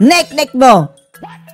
Nek mo!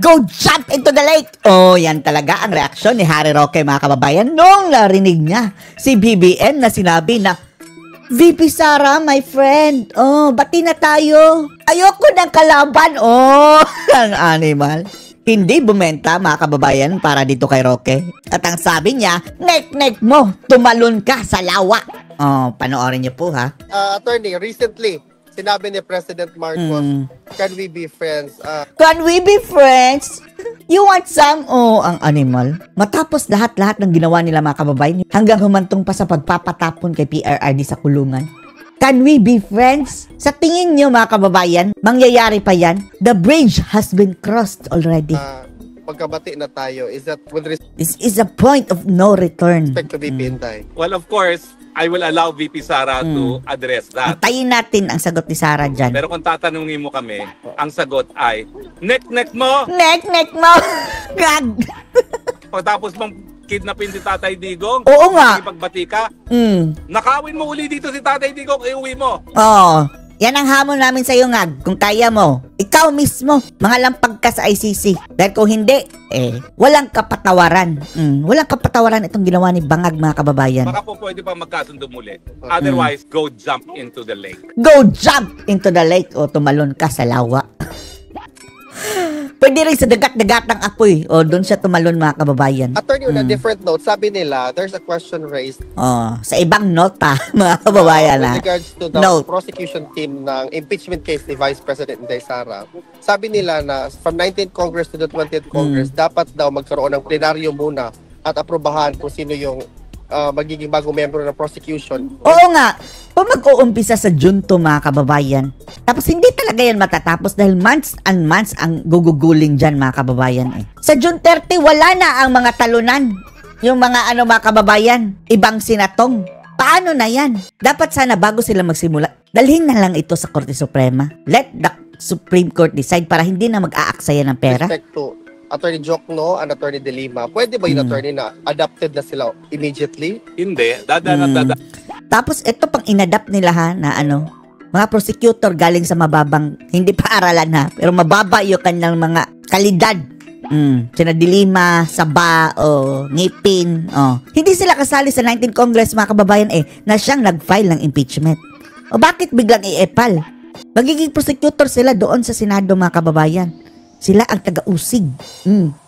Go jump into the lake! Oh, yan talaga ang reaksyon ni Harry Roque, mga kababayan, nung narinig niya si BBM na sinabi na, VP Sara, my friend, oh, bati na tayo. Ayoko ng kalaban, oh, ang animal. Hindi bumenta, mga kababayan, para dito kay Roque. At ang sabi niya, nek mo, tumalon ka sa lawa. Oh, panoorin niyo po, ha? Attorney, recently, sinabi ni President Marcos, can we be friends? Can we be friends? You want some? Oh, ang animal. Matapos lahat-lahat ng ginawa nila, mga kababayan, hanggang humantong pa sa pagpapatapon kay PRRD sa kulungan. Can we be friends? Sa tingin nyo, mga kababayan, mangyayari pa yan? The bridge has been crossed already. Pagkabati na tayo, is that with This is a point of no return. respect to VP Inday? Well, of course, I will allow VP Sara to address that. Antayin natin ang sagot ni Sara dyan. Pero kung tatanungin mo kami, ang sagot ay, nek mo! Nek mo! Gag! O tapos mong kidnapin si Tatay Digong? Oo nga. Ipagbati ka? Nakawin mo uli dito si Tatay Digong, iuwi mo. Oo. Yan ang hamon namin sa iyo, Ngag. Kung kaya mo, ikaw mismo, mga lampag ka sa ICC. Dahil kung hindi, walang kapatawaran. Walang kapatawaran itong ginawa ni Bangag, mga kababayan. Baka po pwede pa magkasundo muli. Otherwise, go jump into the lake. Go jump into the lake o tumalon ka sa lawa. Pwede rin sa dagat-dagatang apoy o doon siya tumalon, mga kababayan. Attorney, on a different note, sabi nila, there's a question raised Sa ibang nota, mga kababayan. with regards to the prosecution team ng impeachment case ni Vice President Inday Sara. Sabi nila na from 19th Congress to the 20th Congress, dapat daw magkaroon ng plenaryo muna at aprobahan kung sino yung magiging bagong membro ng prosecution. Oo nga, kung mag-uumpisa sa June to, mga kababayan, tapos hindi talaga yan matatapos dahil months and months ang guguguling dyan, mga kababayan. Sa June 30, wala na ang mga talunan. Yung mga mga kababayan, ibang sinatong. Paano na yan? Dapat sana bago sila magsimula, dalhin na lang ito sa Korte Suprema. Let the Supreme Court decide para hindi na mag-aaksaya ng pera. Respect to Attorney Jokno and Attorney De Lima, pwede ba yung attorney na adopted na sila immediately? Hindi. Dada. Tapos ito pang inadapt nila, ha, na mga prosecutor galing sa mababang, hindi pa aralan, ha, pero mababa yung kanilang mga kalidad. Sina De Lima, Saba, Ngipin. Hindi sila kasali sa 19th Congress, mga kababayan, na siyang nag-file ng impeachment. O bakit biglang i-epal? Magiging prosecutor sila doon sa Senado, mga kababayan. Sila ang taga-usig.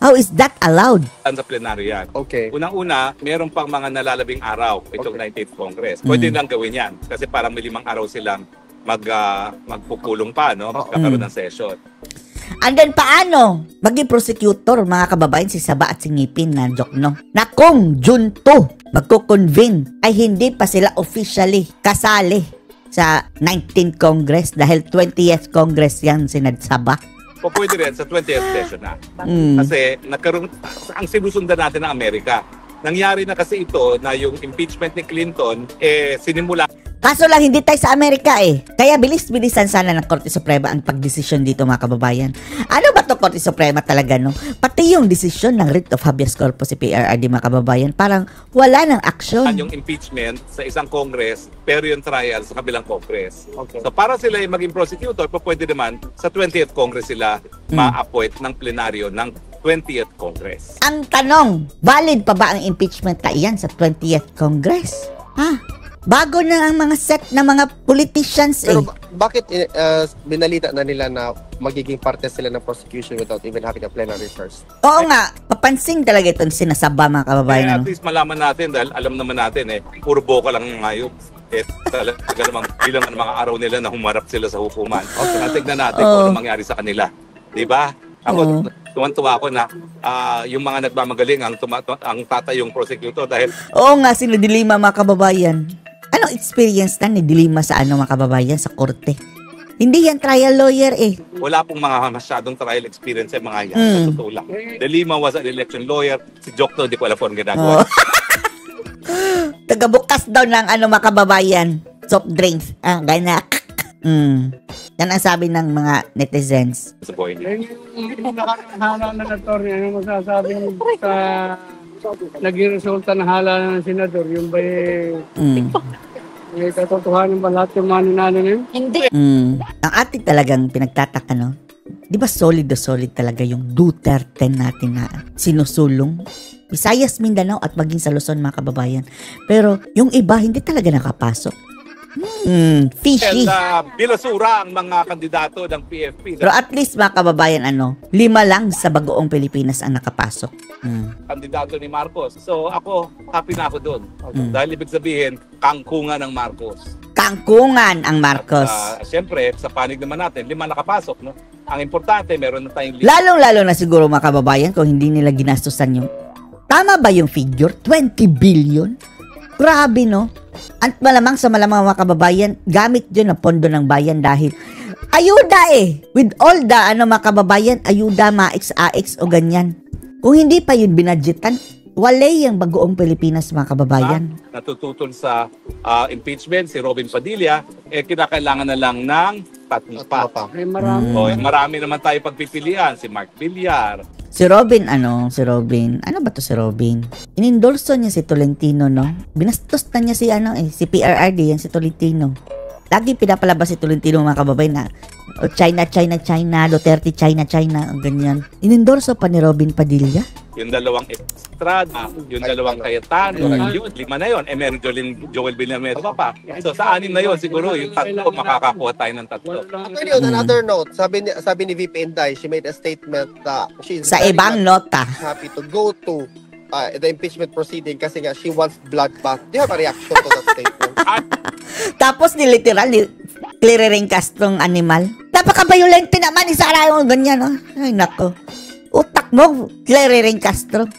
How is that allowed? Sa plenaryo yan. Okay. Unang-una, meron pang mga nalalabing araw itong 19th Congress. Pwede lang gawin yan. Kasi parang may 5 araw silang magpupulong pa, no? Magkakaroon ng session. And then paano? Maging prosecutor, mga kababayan, si Saba at si Ngipin na Jokno. Na kung June 2, magko-convene, ay hindi pa sila officially kasali sa 19th Congress dahil 20th Congress yan sinadsaba. O pwede rin sa 20th session na. Kasi nagkaroon, ang sinusundan natin ng Amerika. Nangyari na kasi ito na yung impeachment ni Clinton, sinimula. Kaso lang hindi tayo sa Amerika Kaya bilis-bilisan sana ng Korte Suprema ang pagdesisyon dito, mga kababayan. Ano ba to Korte Suprema talaga, no? Pati yung desisyon ng writ of habeas corpus si PRRD, mga kababayan, parang wala ng aksyon. Yung impeachment sa isang Congress, pero yung trial sa kabilang Congress. Okay. So para sila yung maging prosecutor, pwede naman sa 20th Congress sila ma-appoint ng plenaryo ng 20th Congress. Ang tanong, valid pa ba ang impeachment na iyan sa 20th Congress? Bago na ang mga set na mga politicians Pero bakit binalita na nila na magiging parte sila ng prosecution without even having a plenary first? Oo nga, papansin talaga itong sinasaba, mga kababayan. At least malaman natin dahil alam naman natin puro boka lang ngayon. Talaga namang bilang ng mga araw nila na humarap sila sa hukuman. Tignan natin kung ano mangyari sa kanila. Diba? Ako, tuwan-tuwa ako na yung mga nagmamagaling ang tatayong prosecutor dahil... Oo nga, sino De Lima, mga kababayan. Anong experience na ni De Lima sa mga kababayan sa korte? Hindi yan trial lawyer Wala pong mga masyadong trial experience sa mga yan. Sa totoo lang. De Lima was an election lawyer. Si Jokno, di ko alam kung ginagawa. Tagabukas daw ng mga kababayan. Soft drinks. Ganyan. Yan ang sabi ng mga netizens. Sa boy niya. Yung nakakahala ng attorney, ano masasabi sa naging resulta ng hala ng senador, yung ba may katotohanan ba lahat yung mananalo na yun? Hindi. Ang ating talagang pinagtataka, no? Di ba solid na solid talaga yung Duterte natin na sinusulong? Visayas, Mindanao at maging sa Luzon, mga kababayan. Pero yung iba, hindi talaga nakapasok. Fishy. And binasura ang mga kandidato ng PFP. Pero at least, mga kababayan, 5 lang sa bagoong Pilipinas ang nakapasok. Kandidato ni Marcos. So ako, happy na ako doon. Dahil ibig sabihin, kangkungan ng Marcos. Kangkungan ang Marcos. Siyempre, sa panig naman natin, 5 nakapasok. No? Ang importante, meron na tayong Lalong-lalo na siguro, mga kababayan, kung hindi nila ginastusan yung... Tama ba yung figure? 20 billion? Grabe, no? At malamang sa malamang mga kababayan, gamit yun ang pondo ng bayan dahil ayuda with all the mga kababayan, ayuda, maix-aix o ganyan. Kung hindi pa yun binadgetan, walay ang bagoong Pilipinas, mga kababayan. Natututol sa impeachment, si Robin Padilla, kinakailangan na lang ng 3 pa. Ay, marami. Marami naman tayo pagpipilian, si Mark Villar. Si Robin, ano ba to si Robin? Inendorso niya si Tolentino, no? Binastos na niya si PRRD, yan si Tolentino. Lagi pinapalabas si Tolentino, mga kababayan, na China, Duterte, China, ganyan. Inendorso pa ni Robin Padilla. Yung 2 Estrada, yung 2 Cayetano, yun, 5 na yun. Meron Joel Villanueva pa. So sa 6 na yun, siguro yung 3 makakakuha tayo ng 3. Actually, on another note, sabi ni VP Inday, she made a statement that she's Sa very ibang nota. happy to go to the impeachment proceeding kasi nga she wants bloodbath. Do you have a reaction to that statement? Tapos literal, Clariring Castrong animal. Napaka-violente naman, Sara yung ganyan, no? Ay, nako. Utak mo, Clariring Castro.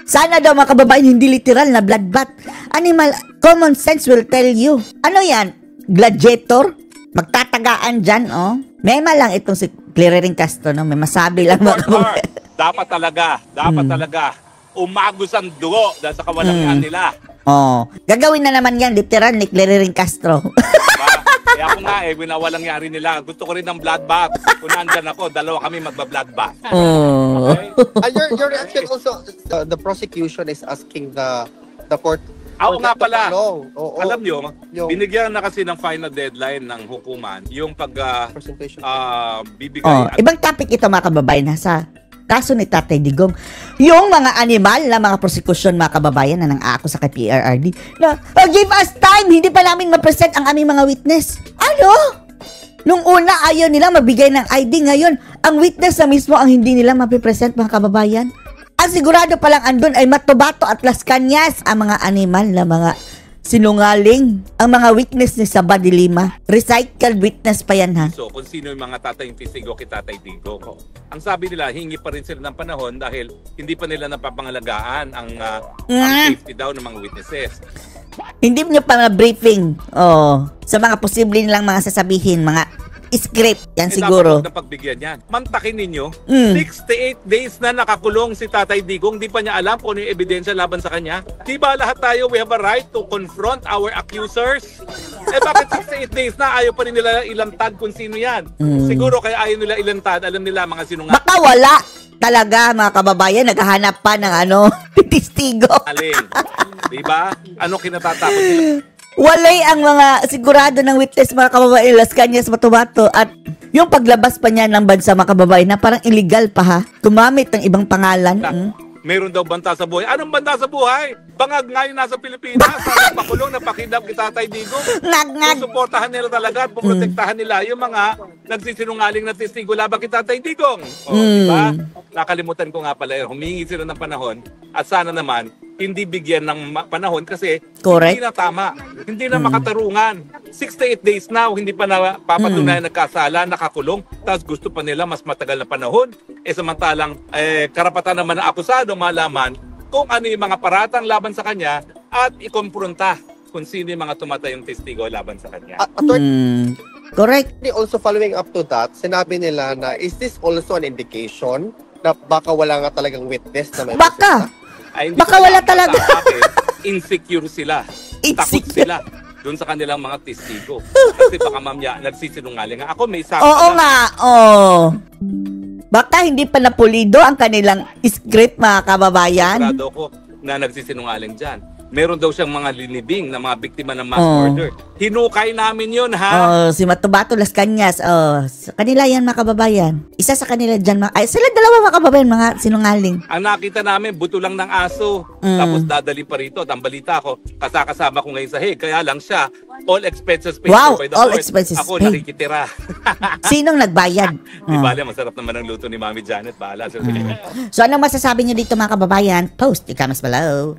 Sana daw, mga kababayan, hindi literal na bloodbath. Animal, common sense will tell you. Ano yan? Gladiator? Magtatagaan dyan, oh. Mema lang itong si Clariring Castro, no? May masabi lang, mga kababayan. Dapat talaga, umagos ang dugo dahil sa kawalangan nila. Oh, gagawin na naman yan, literal ni Clariring Castro. Kaya ako nga winawalang yari nila. Gusto ko rin ng bloodbath. Kung nandyan ako, 2 kami magba-bloodbath. Oh. Okay? Your reaction also, the prosecution is asking the court. Ako nga pala, Oo. alam nyo, Yung- binigyan na kasi ng final deadline ng hukuman yung Presentation. bibigay. Oh, ibang topic ito, mga kababayan, sa kaso ni Tatay Digong. Yung mga animal na mga prosecution, mga kababayan, na nang-aako sa kay PRRD na, give us time, hindi pa namin ma-present ang aming mga witness. Ano? Nung una, ayaw nila mabigay ng ID. Ngayon, ang witness na mismo ang hindi nila mapipresent, mga kababayan. Ang sigurado palang andun ay Matubato at Las Cañas, ang mga animal na mga sinungaling. Ang mga witness ni Saba de Lima, recycled witness pa yan, ha? So, kung sino yung mga tatay testigo kay Tatay Digong. Ang sabi nila, hingi pa rin sila ng panahon dahil hindi pa nila napapangalagaan ang safety daw ng mga witnesses. Hindi nyo pa na-briefing. Oh, sa mga posible nilang mga sasabihin, mga script, yan siguro. Dapat pagbigyan yan. Mantakin ninyo, Mm. 68 days na nakakulong si Tatay Digong, di pa niya alam kung ano yung ebidensya laban sa kanya. Di ba lahat tayo, we have a right to confront our accusers? Bakit 68 days na ayaw pa rin nila ilantad kung sino yan? Siguro kaya ayaw nila ilantad, alam nila mga sinungaling. Baka wala talaga, mga kababayan, naghahanap pa ng testigo. Di ba? Ano kinatatakot nila? Walay ang mga sigurado ng witness, mga kababayan, Las Cañas, Matubato, at yung paglabas pa niya ng bansa, mga kababayan, na parang illegal pa, ha? Gumamit ng ibang pangalan. Meron daw banta sa buhay. Anong banta sa buhay? Bangag ngayon nasa Pilipinas, nagpakulong, napakidap kay Tatay Digong. Ngag-ngag. Suportahan nila talaga at puprotektahan nila yung mga nagsisinungaling na testigo laban kay Tatay Digong. Di ba? Nakalimutan ko nga pala, humingi sila ng panahon at sana naman hindi bigyan ng panahon kasi Correct. hindi na tama. Hindi na makatarungan. 68 days now, hindi pa na papatunayan nagkasala, nakakulong, tapos gusto pa nila mas matagal na panahon. Samantalang karapatan naman ng akusado malaman kung ano yung mga paratang laban sa kanya at ikompronta kung sino yung mga tumatayong testigo laban sa kanya. Correct. Also following up to that, sinabi nila na is this also an indication na baka wala nga talagang witness na may Baka. Ay, hindi Baka ko wala alam, talaga. sa akin, insecure sila. Takot Insecure. sila doon sa kanilang mga testigo. Kasi baka mamaya nagsisinungaling. Ako may sabi. Oo nga, Baka hindi pa napulido ang kanilang script, mga kababayan. Sigurado ko na nagsisinungaling dyan. meron daw siyang mga linibing na mga biktima ng mass murder. Hinukay namin yun, ha? Si Matubato Las Cañas. Sa kanila yan, mga kababayan. Isa sa kanila dyan, sila dalawa, mga kababayan, mga sinungaling. Ang nakita namin, buto lang ng aso. Tapos dadali pa rito. At ang balita ko, kasama ko ngayon sa Hague. Kaya lang siya, all expenses paid Wow, by the all court. expenses Ako paid. nakikitira. Sinong nagbayad? Di bale, masarap naman ang luto ni Mami Janet. Bahala. So, anong masasabi niyo dito, mga kababayan? Post your comments below.